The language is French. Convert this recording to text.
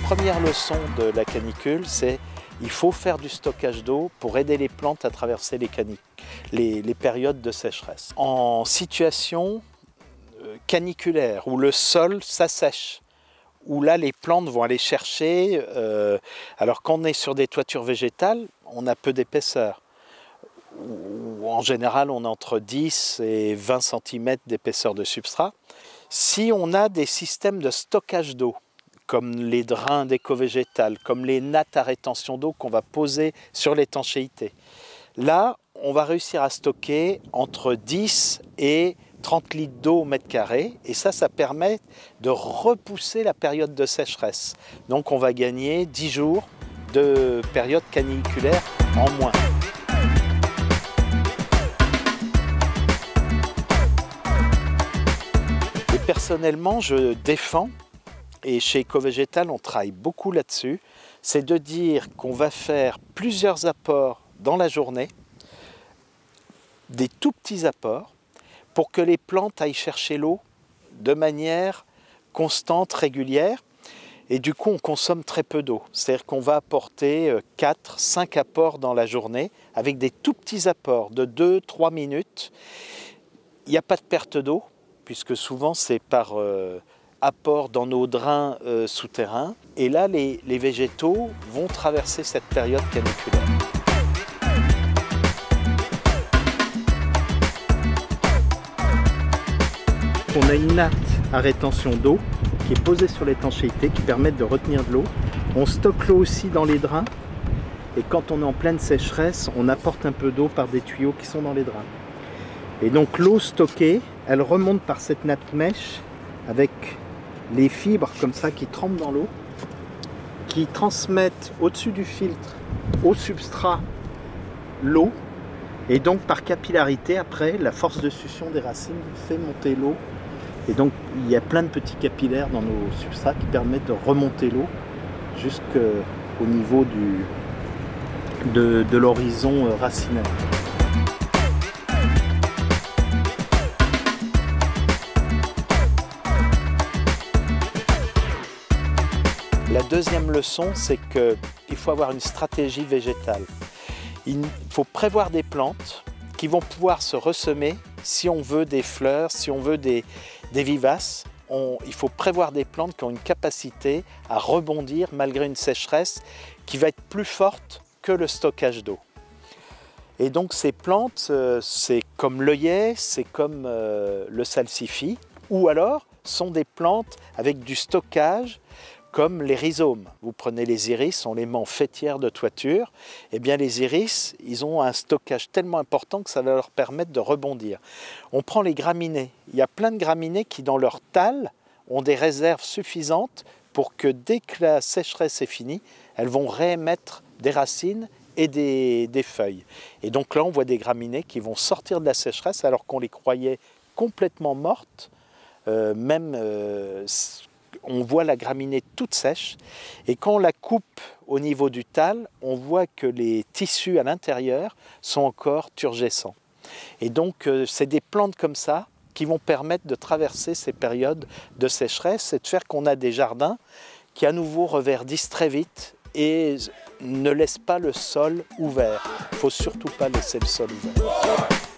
première leçon de la canicule, c'est qu'il faut faire du stockage d'eau pour aider les plantes à traverser les périodes de sécheresse. En situation caniculaire, où le sol s'assèche, où là les plantes vont aller chercher, alors quand on est sur des toitures végétales, on a peu d'épaisseur. En général, on a entre 10 et 20 cm d'épaisseur de substrat. Si on a des systèmes de stockage d'eau, comme les drains d'éco-végétal, comme les nattes à rétention d'eau qu'on va poser sur l'étanchéité, là, on va réussir à stocker entre 10 et 30 litres d'eau au mètre carré, et ça permet de repousser la période de sécheresse. Donc on va gagner 10 jours de période caniculaire en moins. Et personnellement, je défends, et chez Eco-Végétal, on travaille beaucoup là-dessus, c'est de dire qu'on va faire plusieurs apports dans la journée, des tout petits apports, pour que les plantes aillent chercher l'eau de manière constante, régulière, et du coup on consomme très peu d'eau. C'est-à-dire qu'on va apporter 4-5 apports dans la journée, avec des tout petits apports de 2-3 minutes. Il n'y a pas de perte d'eau, puisque souvent c'est par apport dans nos drains souterrains, et là les végétaux vont traverser cette période caniculaire. On a une natte à rétention d'eau qui est posée sur l'étanchéité qui permet de retenir de l'eau. On stocke l'eau aussi dans les drains, et quand on est en pleine sécheresse, on apporte un peu d'eau par des tuyaux qui sont dans les drains. Et donc l'eau stockée, elle remonte par cette natte mèche avec les fibres comme ça qui trempent dans l'eau, qui transmettent au-dessus du filtre au substrat l'eau, et donc par capillarité après la force de succion des racines fait monter l'eau, et donc il y a plein de petits capillaires dans nos substrats qui permettent de remonter l'eau jusqu'au niveau de l'horizon racinaire. La deuxième leçon, c'est qu'il faut avoir une stratégie végétale. Il faut prévoir des plantes qui vont pouvoir se ressemer si on veut des fleurs, si on veut des vivaces. Il faut prévoir des plantes qui ont une capacité à rebondir malgré une sécheresse qui va être plus forte que le stockage d'eau. Et donc ces plantes, c'est comme l'œillet, c'est comme le salsifis, ou alors sont des plantes avec du stockage, comme les rhizomes. Vous prenez les iris, on les met en faîtière de toiture, et bien les iris, ils ont un stockage tellement important que ça va leur permettre de rebondir. On prend les graminées. Il y a plein de graminées qui, dans leur thalle, ont des réserves suffisantes pour que dès que la sécheresse est finie, elles vont réémettre des racines et des feuilles. Et donc là, on voit des graminées qui vont sortir de la sécheresse alors qu'on les croyait complètement mortes, on voit la graminée toute sèche, et quand on la coupe au niveau du thalle, on voit que les tissus à l'intérieur sont encore turgescents. Et donc c'est des plantes comme ça qui vont permettre de traverser ces périodes de sécheresse et de faire qu'on a des jardins qui à nouveau reverdissent très vite et ne laissent pas le sol ouvert. Il ne faut surtout pas laisser le sol ouvert.